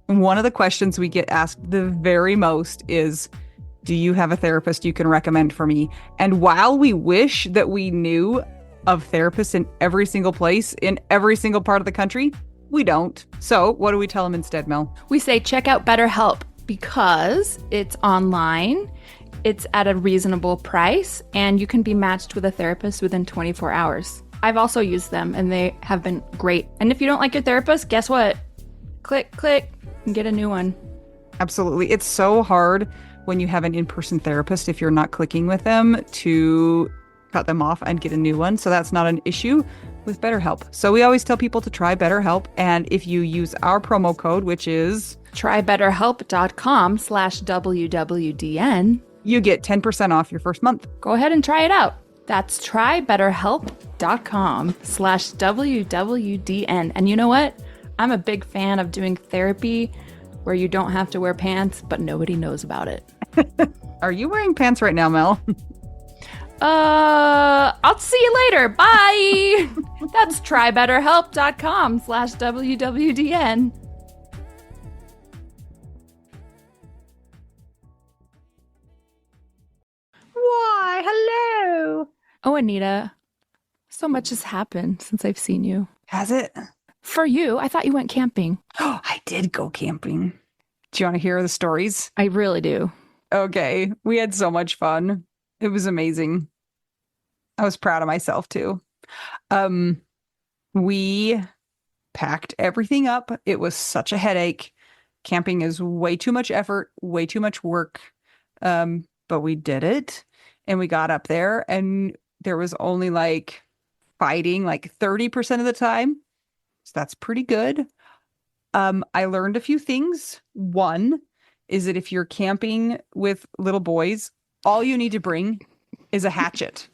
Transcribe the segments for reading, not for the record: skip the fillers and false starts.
One of the questions we get asked the very most is, do you have a therapist you can recommend for me? And while we wish that we knew of therapists in every single place, in every single part of the country, we don't. So what do we tell them instead, Mel? We say check out BetterHelp because it's online, it's at a reasonable price, and you can be matched with a therapist within 24 hours. I've also used them, and they have been great. And if you don't like your therapist, guess what? Click, and get a new one. Absolutely. It's so hard when you have an in-person therapist, if you're not clicking with them, to cut them off and get a new one. So that's not an issue with BetterHelp. So we always tell people to try BetterHelp. And if you use our promo code, which is trybetterhelp.com/WWDN, you get 10% off your first month. Go ahead and try it out. That's trybetterhelp.com/WWDN. And you know what? I'm a big fan of doing therapy where you don't have to wear pants, but nobody knows about it. Are you wearing pants right now, Mel? I'll see you later. Bye. That's trybetterhelp.com/WWDN. Why, hello. Oh, Anita, so much has happened since I've seen you. Has it? For you, I thought you went camping. Oh, I did go camping. Do you want to hear the stories? I really do. Okay. We had so much fun. It was amazing. I was proud of myself too. We packed everything up. It was such a headache. Camping is way too much effort, way too much work. But we did it, and we got up there, and there was only like fighting like 30% of the time. So that's pretty good. I learned a few things. One is that if you're camping with little boys, all you need to bring is a hatchet.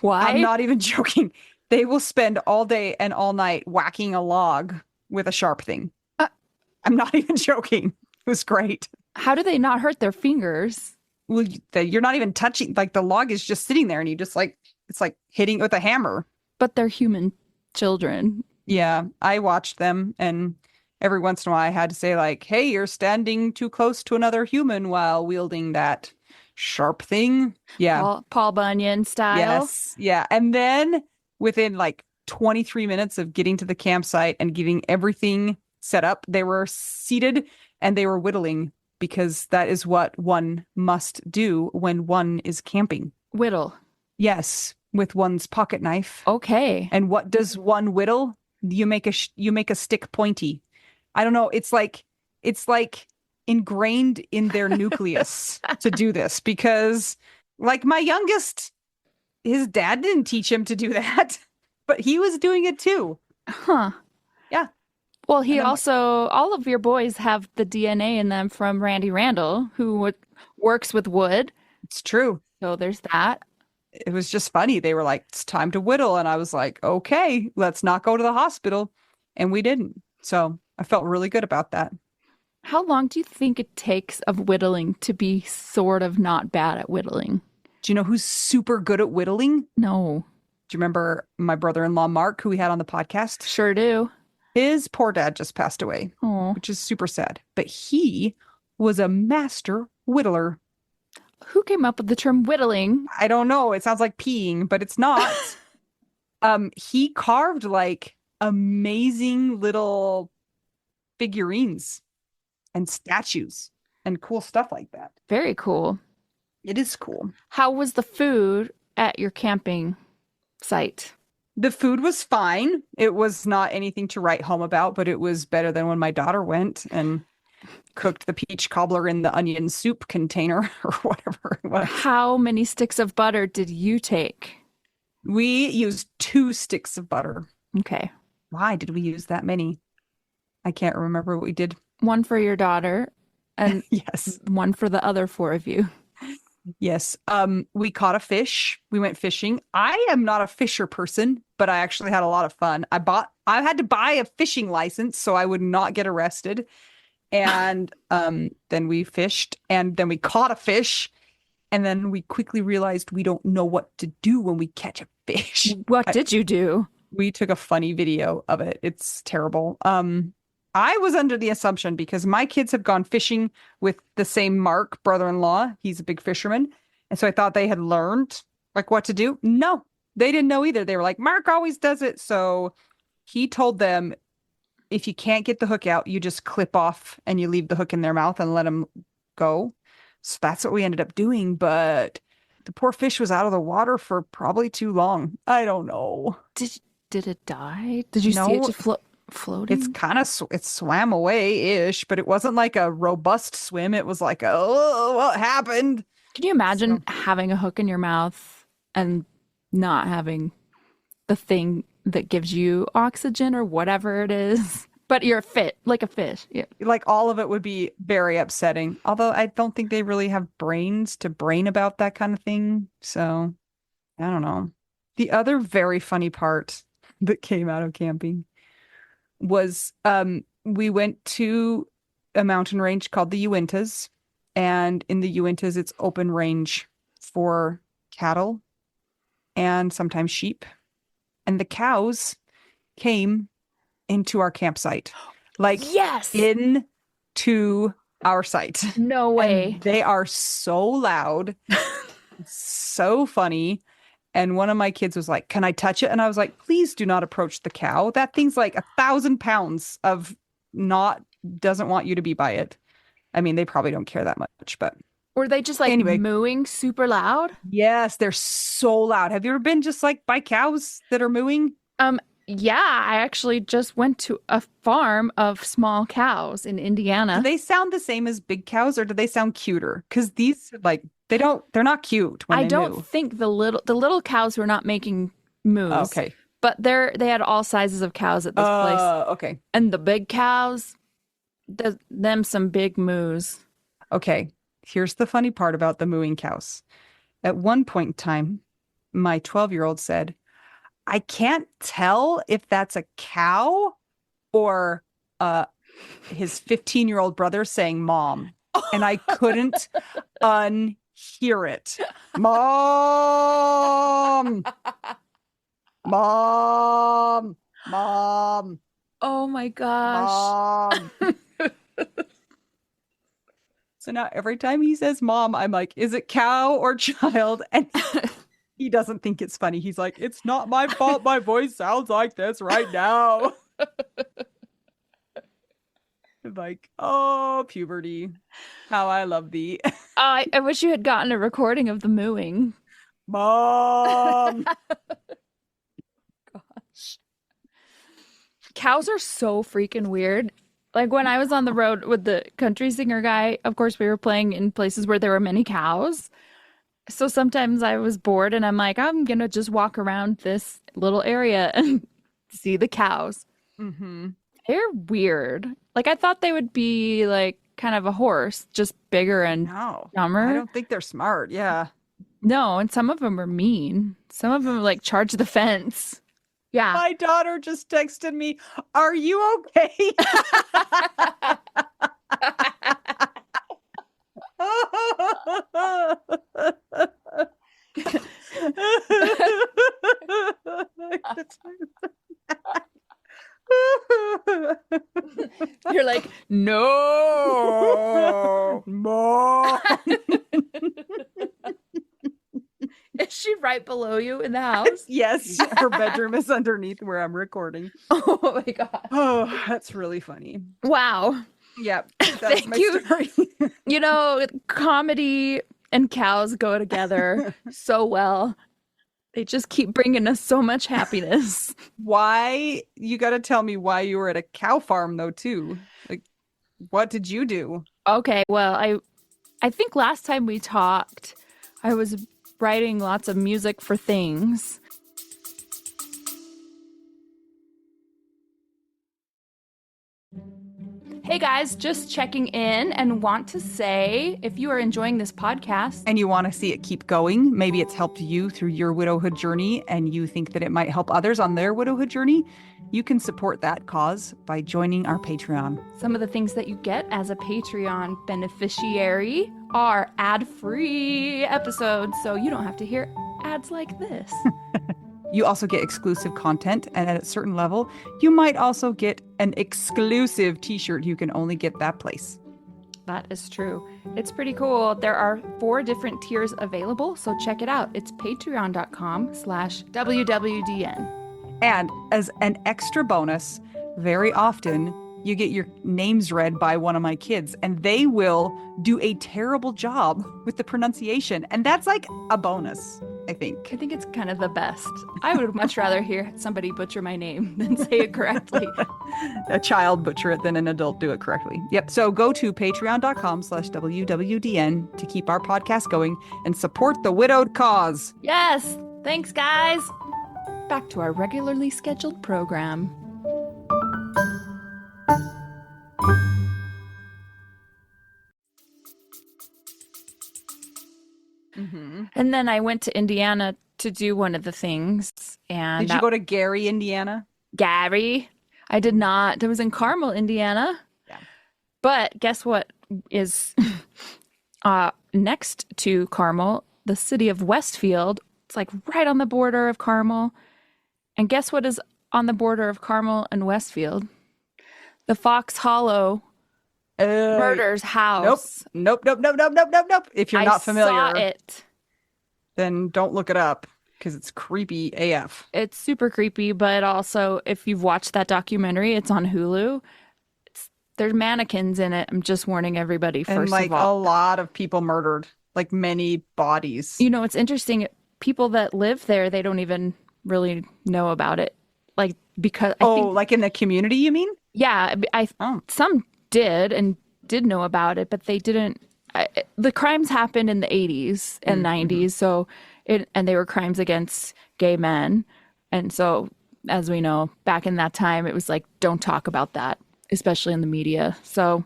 Why? I'm not even joking. They will spend all day and all night whacking a log with a sharp thing. I'm not even joking. It was great. How do they not hurt their fingers? Well, you're not even touching, like the log is just sitting there and you just like, it's like hitting it with a hammer. But they're human children. Yeah, I watched them, and every once in a while I had to say like, hey, you're standing too close to another human while wielding that sharp thing. Yeah. Paul Bunyan style. Yes. Yeah. And then within like 23 minutes of getting to the campsite and getting everything set up, they were seated and they were whittling, because that is what one must do when one is camping. Whittle. Yes, with one's pocket knife. Okay. And what does one whittle? You make a stick pointy. I don't know. It's like ingrained in their nucleus to do this, because like my youngest, his dad didn't teach him to do that, but he was doing it too. Huh. Yeah. Well, all of your boys have the DNA in them from Randy Randall, who works with wood. It's true. So there's that. It was just funny. They were like, it's time to whittle. And I was like, okay, let's not go to the hospital. And we didn't. So I felt really good about that. How long do you think it takes of whittling to be sort of not bad at whittling? Do you know who's super good at whittling? No. Do you remember my brother-in-law, Mark, who we had on the podcast? Sure do. His poor dad just passed away, which is super sad. But he was a master whittler. Who came up with the term whittling? I don't know. It sounds like peeing, but it's not. He carved like amazing little figurines and statues and cool stuff like that. Very cool. It is cool. How was the food at your camping site? The food was fine. It was not anything to write home about, but it was better than when my daughter went and cooked the peach cobbler in the onion soup container or whatever it was. How many sticks of butter did you take? We used 2 sticks of butter. Okay. Why did we use that many? I can't remember what we did. One for your daughter and yes, one for the other 4 of you. Yes. We caught a fish. We went fishing. I am not a fisher person, but I actually had a lot of fun. I had to buy a fishing license so I would not get arrested. And then we fished, and then we caught a fish, and then we quickly realized we don't know what to do when we catch a fish. What did you do? We took a funny video of it. It's terrible. I was under the assumption because my kids have gone fishing with the same Mark, brother-in-law. He's a big fisherman. And so I thought they had learned like what to do. No, they didn't know either. They were like, Mark always does it. So he told them if you can't get the hook out, you just clip off and you leave the hook in their mouth and let them go. So that's what we ended up doing. But the poor fish was out of the water for probably too long. I don't know. Did did it die? Did you see it No, just it's floating? kind of it swam away-ish, but it wasn't like a robust swim. It was like, oh, what happened? Can you imagine So having a hook in your mouth and not having the thing that gives you oxygen or whatever it is? But you're fit, like a fish. Yeah. like all of it would be very upsetting. Although I don't think they really have brains to brain about that kind of thing. So I don't know. The other very funny part that came out of camping was we went to a mountain range called the Uintas, and in the Uintas it's open range for cattle and sometimes sheep. And the cows came into our campsite, like Yes. into our site. No way. And they are so loud, so funny. And one of my kids was like, "Can I touch it?" And I was like, "Please do not approach the cow. That thing's like 1,000 pounds of not doesn't want you to be by it." I mean, they probably don't care that much, but Were they just like anyway, mooing super loud? yes, they're so loud. Have you ever been just like by cows that are mooing? Um, yeah, I actually just went to a farm of small cows in Do Indiana. they sound the same as big cows or do they sound cuter? Because these like they're not cute when I they don't moo. think the little cows were not making moos, Okay. but they had all sizes of cows at this place. Okay. And the big cows, them some big moos. Okay. Here's the funny part about the mooing cows. At one point in time, my 12-year-old said, I can't tell if that's a cow or his 15-year-old brother saying mom. And I couldn't unhear it. Mom, mom, mom, Oh my gosh. mom. So now every time he says mom, I'm like, is it cow or child? And he doesn't think it's funny. He's like, it's not my fault. My voice sounds like this right now. I'm like, oh, puberty. How I love thee. I wish you had gotten a recording of the mooing. Mom. Cows are so freaking weird. Like when I was on the road with the country singer guy, of course, we were playing in places where there were many cows. So sometimes I was bored and I'm like, I'm gonna just walk around this little area and see the cows. Mm-hmm. They're weird. Like I thought they would be like kind of a horse, just bigger and No, I dumber. don't think they're smart. Yeah. No, and some of them are mean. Some of them like charge the fence. Yeah. My daughter just texted me, are you okay? You're like, no. Mom. Is she right below you in the house? Yes, her bedroom is underneath where I'm recording. Oh my God. Oh, that's really funny. Wow. Yep, that's Thank my you. story. You know, comedy and cows go together so well. They just keep bringing us so much happiness. Why, you got to tell me why you were at a cow farm though too. Like, what did you do? Okay, well, I think last time we talked, I was writing lots of music for things. Hey guys, just checking in and want to say if you are enjoying this podcast, And you want to see it keep going, maybe it's helped you through your widowhood journey and you think that it might help others on their widowhood journey, you can support that cause by joining our Patreon. some of the things that you get as a Patreon beneficiary are ad-free episodes, so you don't have to hear ads like this. You also get exclusive content, and at a certain level, you might also get an exclusive t-shirt. You can only get that place. That is true. It's pretty cool. There are 4 different tiers available, so check it out. It's patreon.com/WWDN. And as an extra bonus, very often you get your names read by one of my kids, and they will do a terrible job with the pronunciation. And that's like a bonus, I think. I think it's kind of the best. I would much rather hear somebody butcher my name than say it correctly. A child butcher it than an adult do it correctly. Yep. So go to patreon.com/WWDN to keep our podcast going and support the widowed cause. Yes. Thanks, guys. Back to our regularly scheduled program. And then I went to Indiana to do one of the things. And Did you go to Gary, Indiana? Gary? I did not. I was in Carmel, Indiana. Yeah. But guess what is next to Carmel? The city of Westfield. It's like right on the border of Carmel. And guess what is on the border of Carmel and Westfield? The Fox Hollow murder's house. Nope. If you're not familiar, I saw it. Then don't look it up because it's creepy AF. It's super creepy, but also if you've watched that documentary, it's on Hulu. There's mannequins in it. I'm just warning everybody first And like of all. a lot of people murdered, like many bodies. You know, it's interesting. People that live there, they don't even really know about it. Like because I think, like in the community, you mean? yeah, some did know about it, but they didn't. The crimes happened in the 80s and 90s, so and they were crimes against gay men, and so as we know, back in that time, it was like don't talk about that, especially in the media. So,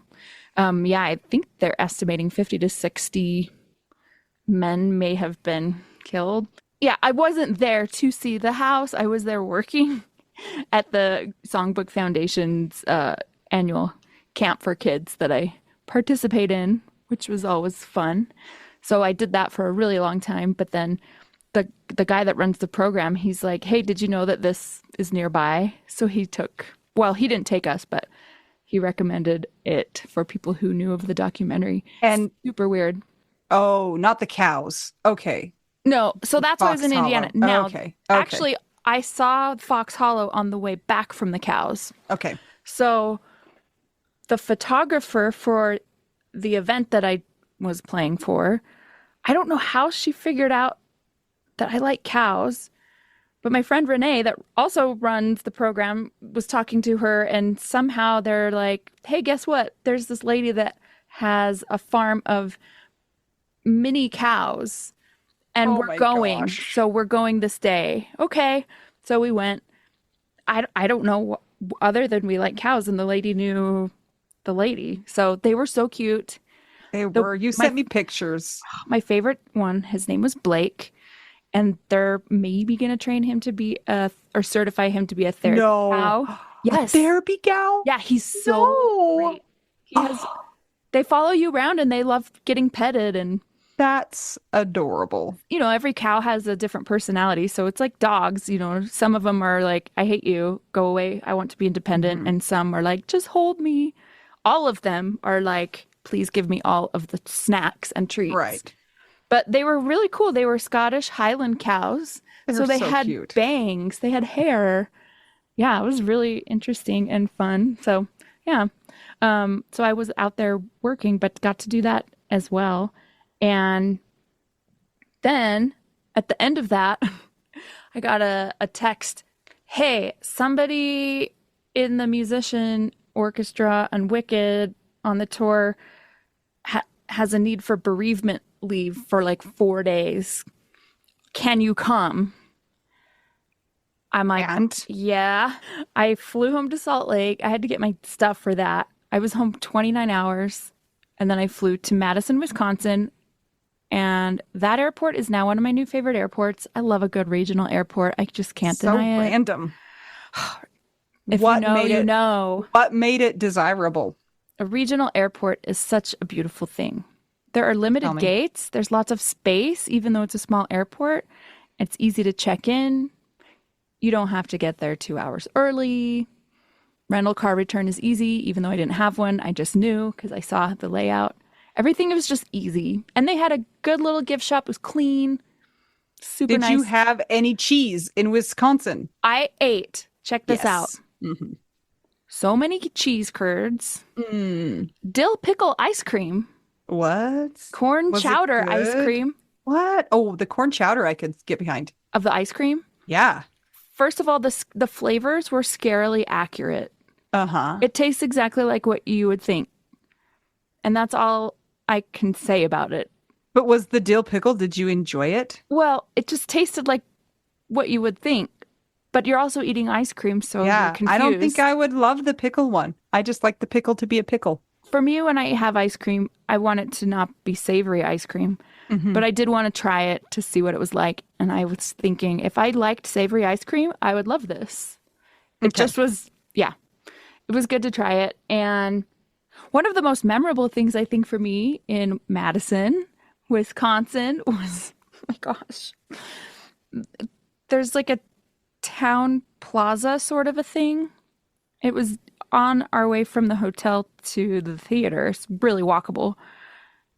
yeah, I think they're estimating 50 to 60 men may have been killed. Yeah, I wasn't there to see the house. I was there working at the Songbook Foundation's annual camp for kids that I participate in, which was always fun. So I did that for a really long time. But then the guy that runs the program, he's like, hey, did you know that this is nearby? So he didn't take us, but he recommended it for people who knew of the documentary. And super weird. Oh, not the cows. Okay. No, so that's why I was in Indiana. Now, Okay. actually, I saw Fox Hollow on the way back from the cows. Okay. So the photographer for the event that I was playing for, I don't know how she figured out that I like cows, but my friend Renee that also runs the program was talking to her, and somehow they're like, hey, guess what? There's this lady that has a farm of mini cows, and we're going. Gosh. So we're going this day. Okay. So we went. I don't know other than we like cows, and the lady knew the lady. So they were so cute. They were. You sent me pictures. My favorite one, his name was Blake, and they're maybe going to train him to be or certify him to be a therapy cow. Yes. A therapy cow? Yeah, he's so great. They follow you around and they love getting petted, and that's adorable. You know, every cow has a different personality. So it's like dogs, you know, some of them are like, I hate you, go away, I want to be independent. And some are like, just hold me. All of them are like, please give me all of the snacks and treats. Right. But they were really cool. They were Scottish Highland cows. So they had cute. bangs, they had hair. Yeah, it was really interesting and fun. So, yeah. So I was out there working, but got to do that as well. And then at the end of that, I got a text. Hey, somebody in the musician orchestra and Wicked on the tour has a need for bereavement leave for like 4 days. Can you come? I'm like, yeah. I flew home to Salt Lake. I had to get my stuff for that. I was home 29 hours, and then I flew to Madison, Wisconsin. And that airport is now one of my new favorite airports. I love a good regional airport. I just can't deny it. So random. If you know, you know. What made it desirable? A regional airport is such a beautiful thing. There are limited gates. There's lots of space, even though it's a small airport. It's easy to check in. You don't have to get there 2 hours early. Rental car return is easy, even though I didn't have one. I just knew because I saw the layout. Everything was just easy. And they had a good little gift shop. It was clean, super Did you nice. have any cheese in Wisconsin? I ate, check this out, Yes. Hmm. so many cheese curds, Mm. dill pickle ice cream, What? corn Was it chowder ice good? cream What? Oh, the corn chowder I could get behind. of the ice cream. Yeah. First of all, the flavors were scarily accurate. Uh-huh. It tastes exactly like what you would think. And that's all I can say about it. But was the dill pickle, did you enjoy it? Well, it just tasted like what you would think. But you're also eating ice cream, so you're Yeah. I don't think I confused. would love the pickle one. I just like the pickle to be a pickle. For me, when I have ice cream, I want it to not be savory ice cream. Hmm. But I did want to try it to see what it was like. And I was thinking, if I liked savory ice cream, I would love this. It Okay. just was, yeah, it was good to try it. And one of the most memorable things I think for me in Madison, Wisconsin was, oh my gosh, there's like a town plaza sort of a thing. It was on our way from the hotel to the theater. It's really walkable.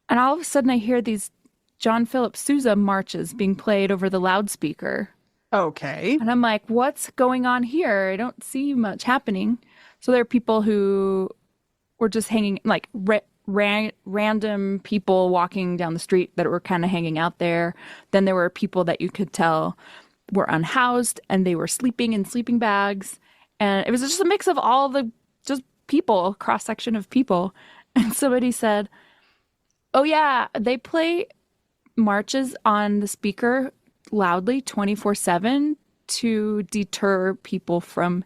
And all of a sudden I hear these John Philip Sousa marches being played over the loudspeaker. Okay. And I'm like, what's going on here? I don't see much happening. So there are people who were just hanging, like random people walking down the street that were kind of hanging out there. Then there were people that you could tell were unhoused and they were sleeping in sleeping bags. And it was just a mix of all the just people, cross section of people. And somebody said, oh, yeah, they play marches on the speaker loudly 24/7 to deter people from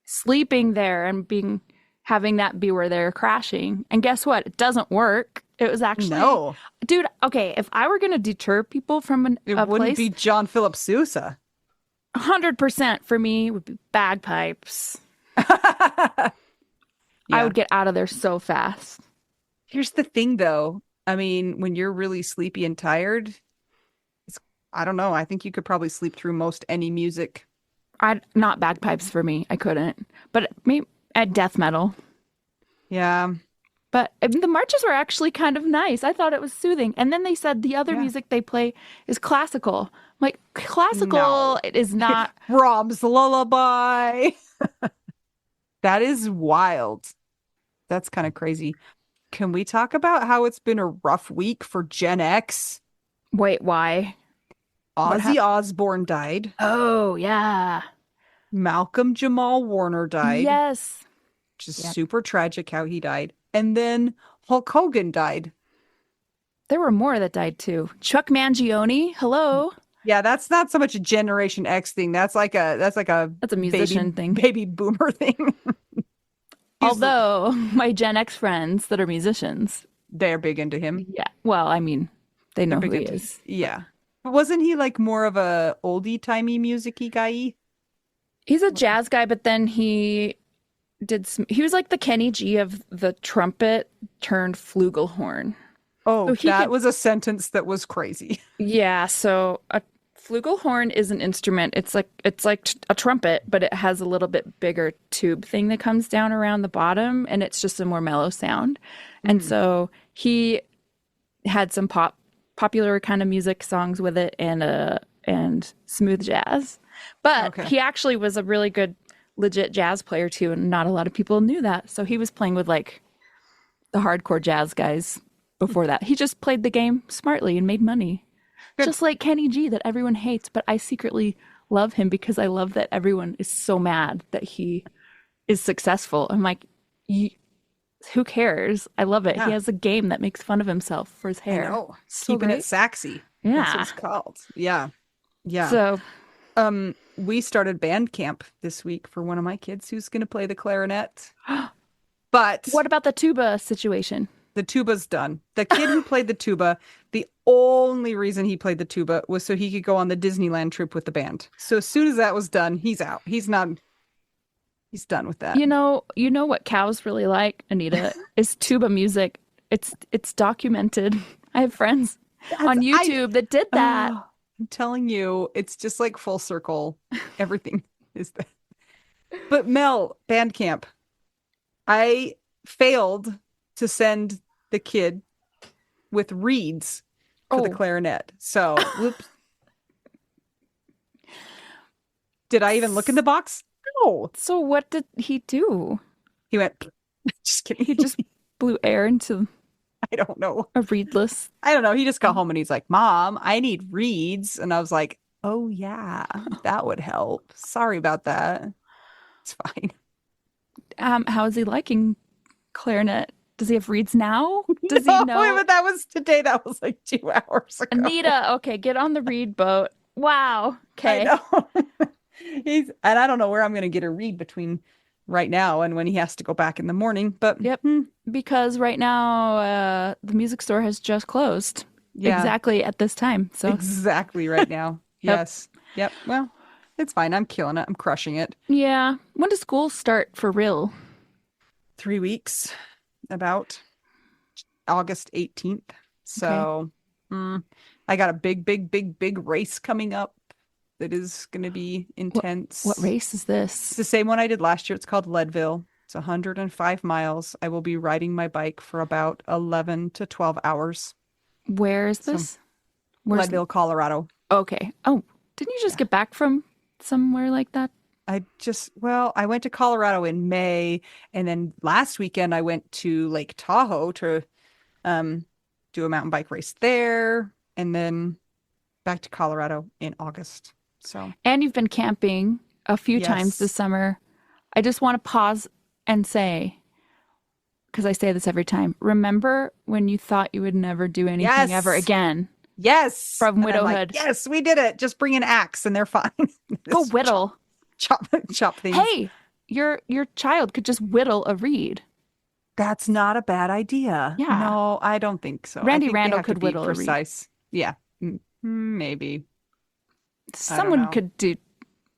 sleeping there and being having that be where they're crashing. And guess what? It doesn't work. It was actually, No, dude, okay, if I were going to deter people from it a wouldn't place, be John Philip Sousa. 100% for me would be bagpipes. I Yeah. would get out of there so fast. Here's the thing, though. I mean, when you're really sleepy and tired, it's, I don't know. I think you could probably sleep through most any music. I not bagpipes for me. I couldn't. But maybe at death metal. Yeah. But I mean, the marches were actually kind of nice. I thought it was soothing. And then they said the other Yeah. music they play is classical. I'm like, classical, No. it is not. Rob's Lullaby. That is wild. That's kind of crazy. Can we talk about how it's been a rough week for Gen X? Wait, why? What Ozzy happened? Osbourne died. Oh, yeah. Malcolm Jamal Warner died, Yes. which is Yep. super tragic how he died. And then Hulk Hogan died. There were more that died too. Chuck Mangione, hello. Yeah, that's not so much a Generation X thing. That's like a That's a baby musician thing. baby boomer thing. He's- Although my Gen X friends that are musicians, they're big into him. yeah. Well, I mean, they They're know who big he into is. yeah. But wasn't he like more of a oldie timey musicy guy? He's a jazz guy, but then he was like the Kenny G of the trumpet turned flugelhorn. Oh, So he that could, was a sentence that was crazy. yeah, so a flugelhorn is an instrument. It's like a trumpet, but it has a little bit bigger tube thing that comes down around the bottom and it's just a more mellow sound. And so he had some popular kind of music songs with it and smooth jazz. But Okay. he actually was a really good legit jazz player too, and not a lot of people knew that. So he was playing with like the hardcore jazz guys before that. He just played the game smartly and made money. Good. Just like Kenny G that everyone hates, but I secretly love him because I love that everyone is so mad that he is successful. I'm like, who cares? I love it. Yeah. He has a game that makes fun of himself for his I hair. know. So Keeping great. it saxy. That's what Yeah. it's called. Yeah. Yeah. So We started band camp this week for one of my kids who's going to play the clarinet. But what about the tuba situation? the tuba's done. The kid who played the tuba, the only reason he played the tuba was so he could go on the Disneyland trip with the band. So as soon as that was done, he's out. He's done with that. You know what cows really like, Anita, is tuba music. It's documented. I have friends on YouTube that did that. I'm telling you, it's just like full circle. Everything. Is that? But Mel, band camp. I failed to send the kid with reeds for the Oh, clarinet. So, whoops. Did I even look in the box? No. so what did he do? He went, just kidding. He just blew air into I don't know. a reedless. I don't know. He just got home and he's like, Mom, I need reeds. And I was like, oh, yeah, that would help. Sorry about that. It's fine. How is he liking clarinet? Does he have reeds now? Does he No, know? but that was today. That was like 2 hours ago. Anita, okay, get on the reed boat. Wow. I Okay. know. And I don't know where I'm going to get a reed between right now and when he has to go back in the morning. But Yep. Because right now, the music store has just closed yeah, exactly at this time. So, exactly right now. yep. Yes. Yep. Well, it's fine. I'm killing it. I'm crushing it. Yeah. When does school start for real? 3 weeks, about August 18th. Okay. So mm, I got a big, big, big, big race coming up that is going to be What intense. race is It's this? the same one I did last year. It's called Leadville. It's 105 miles. I will be riding my bike for about 11 to 12 hours. Where is So this? Where's Leadville, Colorado. okay. Oh, didn't you just Yeah. get back from somewhere like that? Well, I went to Colorado in May, and then last weekend I went to Lake Tahoe to um do a mountain bike race there, and then back to Colorado in August. So, And you've been camping a few times this yes. summer. I just want to pause and say, because I say this every time, remember when you thought you would never do anything ever Yes. again Yes. from And I'm like, widowhood? yes, we did it. Just bring an axe and they're fine. Go Just chop, whittle. chop, chop things. Hey, your child could just whittle a reed. That's not a bad idea. Yeah. No, I don't think so. I Randy think they Randall have to could be whittle a reed. precise. Yeah. Maybe. I don't Someone know. could do,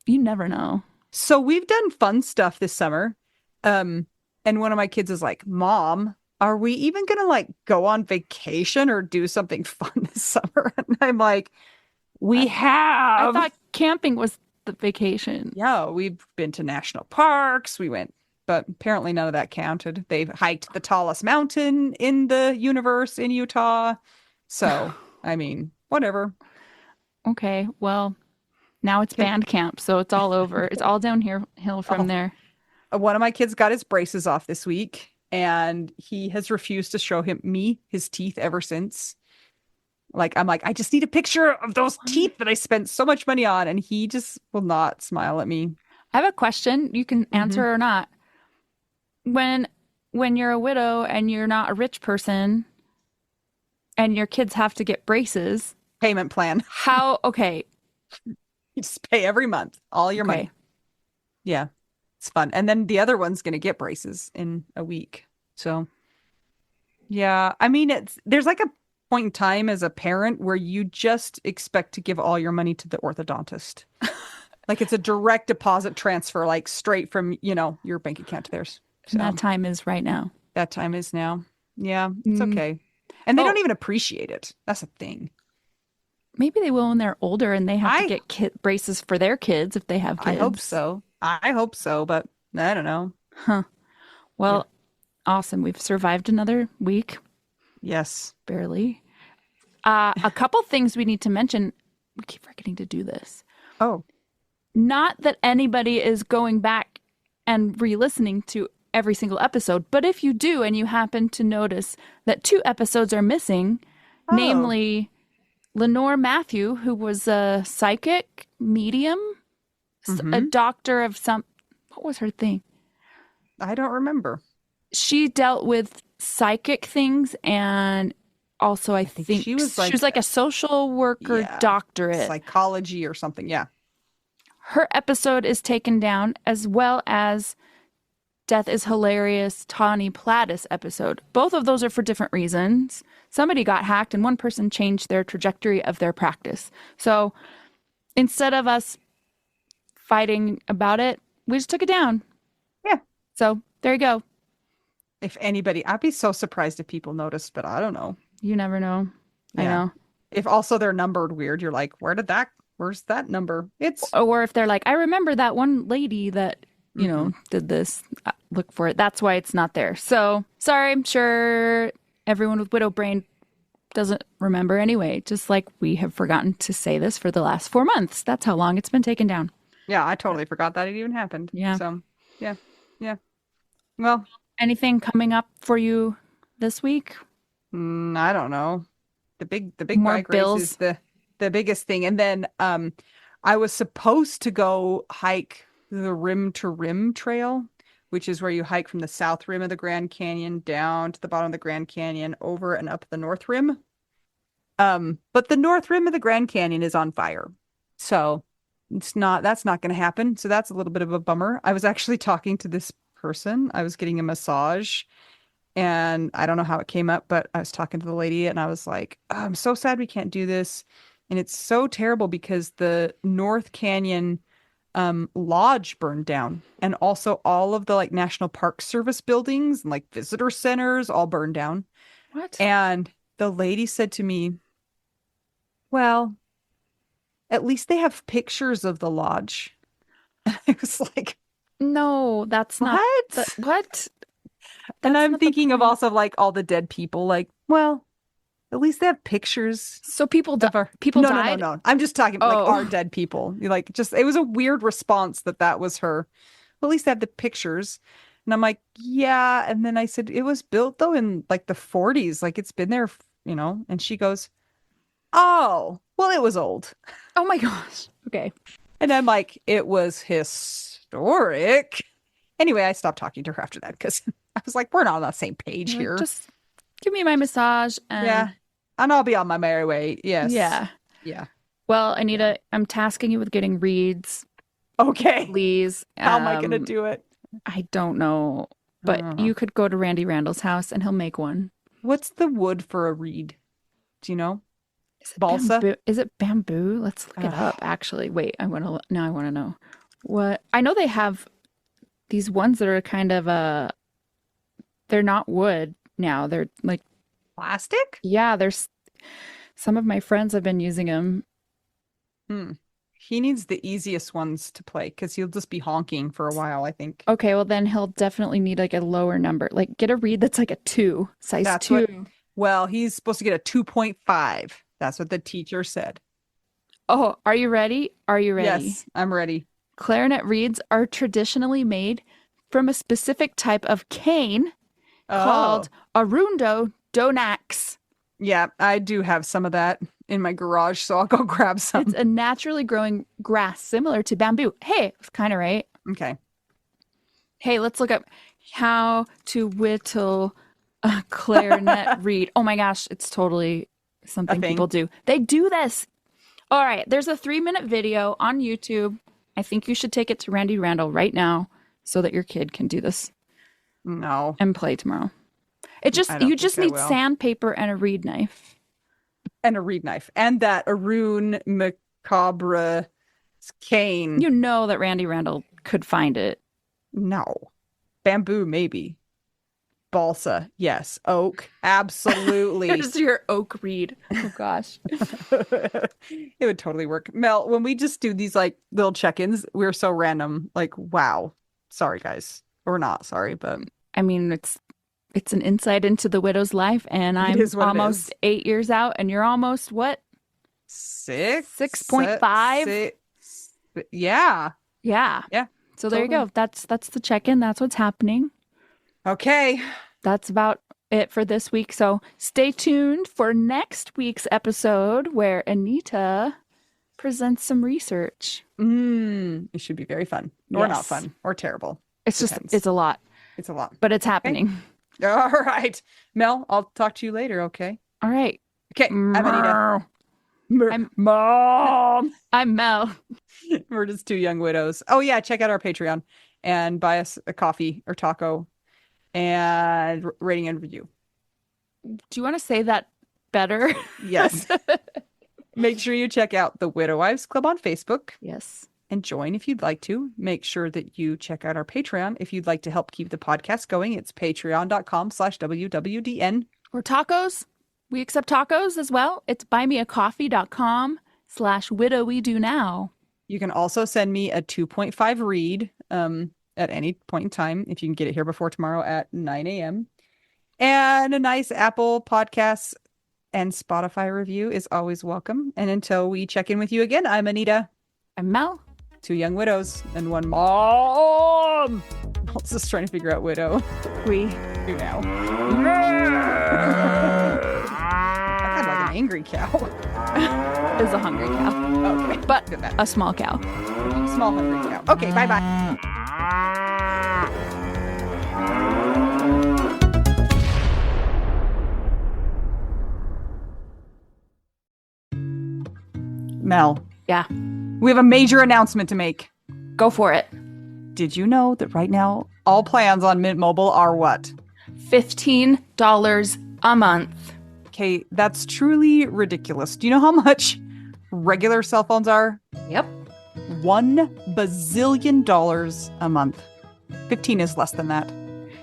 you never know. So we've done fun stuff this summer. Um, and one of my kids is like, Mom, are we even gonna like go on vacation or do something fun this summer? And I'm like, we I I have. thought camping was the vacation. Yeah, we've been to national parks. We went, but apparently none of that counted. They've hiked the tallest mountain in the universe in Utah. So, I mean, whatever. Okay, well, now it's Can band camp, so it's all over. It's all downhill from oh, there. one of my kids got his braces off this week, and he has refused to show me his teeth ever since. Like, I'm like, I just need a picture of those teeth that I spent so much money on, and he just will not smile at me. I have a question. You can Hmm. answer or not. When when you're a widow and you're not a rich person and your kids have to get braces, Payment plan. how okay, You just pay every month, all your okay. money. Yeah, it's fun. And then the other one's going to get braces in a week. So, yeah, I mean, there's like a point in time as a parent where you just expect to give all your money to the orthodontist. Like it's a direct deposit transfer, like straight from, your bank account to theirs. And that So time is right now. that time is now. Yeah, it's Mm. okay. And they don't Oh, even appreciate it. That's a thing. maybe they will when they're older and they have to I get braces for their kids if they have I hope kids. so. I hope so, but I don't know. Huh. Yeah. Well, awesome. We've survived another week, Yes. barely. A couple things we need to mention. We keep forgetting to do this. Oh, Not that anybody is going back and re-listening to every single episode, but if you do and you happen to notice that 2 episodes are missing, oh. namely Lenore Matthew, who was a psychic medium, a Mm-hmm. doctor of some, what was her thing? I don't remember. She dealt with psychic things and also I I think think she was she was like, like a social worker yeah, doctorate. psychology or something. Yeah. Her episode is taken down, as well as Death is Hilarious Tawny Plattis episode. Both of those are for different reasons. Somebody got hacked and one person changed their trajectory of their practice. So instead of us fighting about it, we just took it down. Yeah. So there you go. If anybody, I'd be so surprised if people noticed, but I don't know. You never know. I Yeah. know. If also they're numbered weird, you're like, where did that Where's that number? It's Or if they're like, I remember that one lady that, hmm did this, look for it. That's why it's not there. So sorry, I'm sure everyone with widow brain doesn't remember anyway, just like we have forgotten to say this for the last 4 months. That's how long it's been taken down. yeah, I But totally forgot that it even happened. yeah. So, yeah. Yeah. Well, Anything coming up for you this week? I don't know. The big More bike race is bills? the biggest thing. And then I was supposed to go hike the Rim to Rim Trail, which is where you hike from the south rim of the Grand Canyon down to the bottom of the Grand Canyon, over and up the north rim. But the north rim of the Grand Canyon is on fire. So that's not going to happen. So that's a little bit of a bummer. I was actually talking to this person. I was getting a massage and I don't know how it came up, but I was talking to the lady and I was like, "Oh, I'm so sad we can't do this." And it's so terrible because the North Canyon lodge burned down and also all of the like National Park Service buildings and like visitor centers all burned down. What? And the lady said to me, "Well, at least they have pictures of the lodge." I was like, No, that's not the "What?" what? And That's I'm not the thinking of point. also like all the dead people, like, well, at least they have pictures So of our. people No, no, no, died? no. I'm just talking like our Oh. dead people. You like just it was a weird response that was her. Well, at least they have the pictures. And I'm like, yeah. And then I said it was built though in like the 40s, like it's been there, And she goes, "Oh, well, it was old." Oh my gosh. Okay. And I'm like, "It was historic." Anyway, I stopped talking to her after that because I was like, we're not on the same page You're like, here. just give me my massage Yeah. and And I'll be on my merry way. Yes. yeah. Yeah. Well, Yeah. Anita, I'm tasking you with getting reads, Okay. please. How am I gonna do it? I don't know, I but don't know. you could go to Randy Randall's house and he'll make one. What's the wood for a reed? Do you know? Is it Balsa? bamboo? Is it bamboo? Let's look it up, Ugh. actually. Wait, I want to know. What? I know they have these ones that are kind of they're not wood now. They're like, Plastic? yeah, there's some of my friends have been using them. Hmm. He needs the easiest ones to play because he'll just be honking for a while, I think. Okay, well then he'll definitely need like a lower number. Like get a reed that's like a two, size That's what, two. well, he's supposed to get a 2.5. That's what the teacher said. Oh, are you ready? Are you ready? Yes, I'm ready. Clarinet reeds are traditionally made from a specific type of cane Oh, called Arundo donax. yeah, I do have some of that in my garage, so I'll go grab It's some. a naturally growing grass similar to bamboo. Hey, it's kind of right. Okay. Hey, let's look up how to whittle a clarinet reed. Oh my gosh, it's totally A something people thing. do. They do this. All right, there's a 3-minute video on YouTube. I think you should take it to Randy Randall right now so that your kid can do this No, and play tomorrow. I You don't think just I need will. sandpaper and a reed knife. And a reed knife and that Arun macabre cane. You know that Randy Randall could find it. No. Bamboo, maybe. Balsa, yes. Oak, absolutely. There's your oak reed. Oh gosh. It would totally work. Mel, when we just do these like little check-ins, we're so random. Like, wow. Sorry, guys. Or not sorry, but I mean, it's an insight into the widow's life, and it I'm is what it almost is. 8 years out, and you're almost what? Six, 6.5? six. Yeah. Yeah. Yeah. So there you Totally. go. That's the check-in. That's what's happening. Okay. That's about it for this week. So stay tuned for next week's episode where Anita presents some research. It should be very fun. Or not Yes. fun. Or terrible. It's Depends. a lot, It's a lot. but it's Okay. happening. All right. Mel, I'll talk to you later, okay? All right. Okay. I'm Anita. I'm Mom. I'm Mel. We're just two young widows. Oh, yeah. Check out our Patreon and buy us a coffee or taco and rating and review. Do you want to say that better? Yes. Make sure you check out the Widow Wives Club on Facebook Yes. and join if you'd like to. Make sure that you check out our Patreon if you'd like to help keep the podcast going. It's patreon.com/WWDN. Or tacos. We accept tacos as well. It's buymeacoffee.com. mint.com/widow-we-do-now. You can also send me a 2.5 read at any point in time if you can get it here before tomorrow at 9 a.m. And a nice Apple Podcasts and Spotify review is always welcome. And until we check in with you again, I'm Anita. I'm Mel. 2 young widows and 1 mom. I was just trying to figure out widow. We Do now. I had like an angry cow. is a hungry cow. Okay. But Look at that. a small cow. Small hungry cow. Okay, bye-bye. Mel, Yeah, we have a major announcement to make. go for it. Did you know that right now all plans on Mint Mobile are what? $15 a month. Okay, that's truly ridiculous. Do you know how much regular cell phones are? Yep. $1 bazillion a month. 15 is less than that.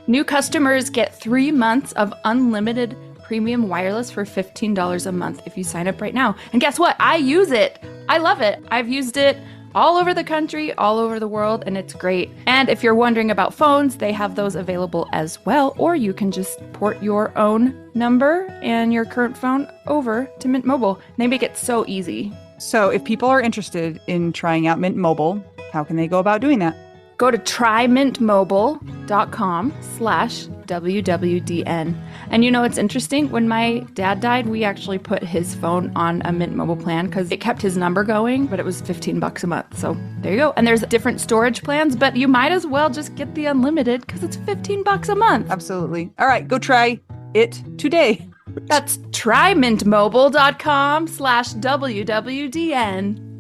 New customers get 3 months of unlimited premium wireless for $15 a month if you sign up right now. And guess what? I use it. I love it. I've used it all over the country, all over the world, and it's great. And if you're wondering about phones, they have those available as well, or you can just port your own number and your current phone over to Mint Mobile. They make it so easy. So if people are interested in trying out Mint Mobile, how can they go about doing that? Go to trymintmobile.com/WWDN. And you know, it's interesting. When my dad died, we actually put his phone on a Mint Mobile plan because it kept his number going, but it was $15 a month. So there you go. And there's different storage plans, but you might as well just get the unlimited because it's $15 a month. Absolutely. All right, go try it today. That's trymintmobile.com/WWDN.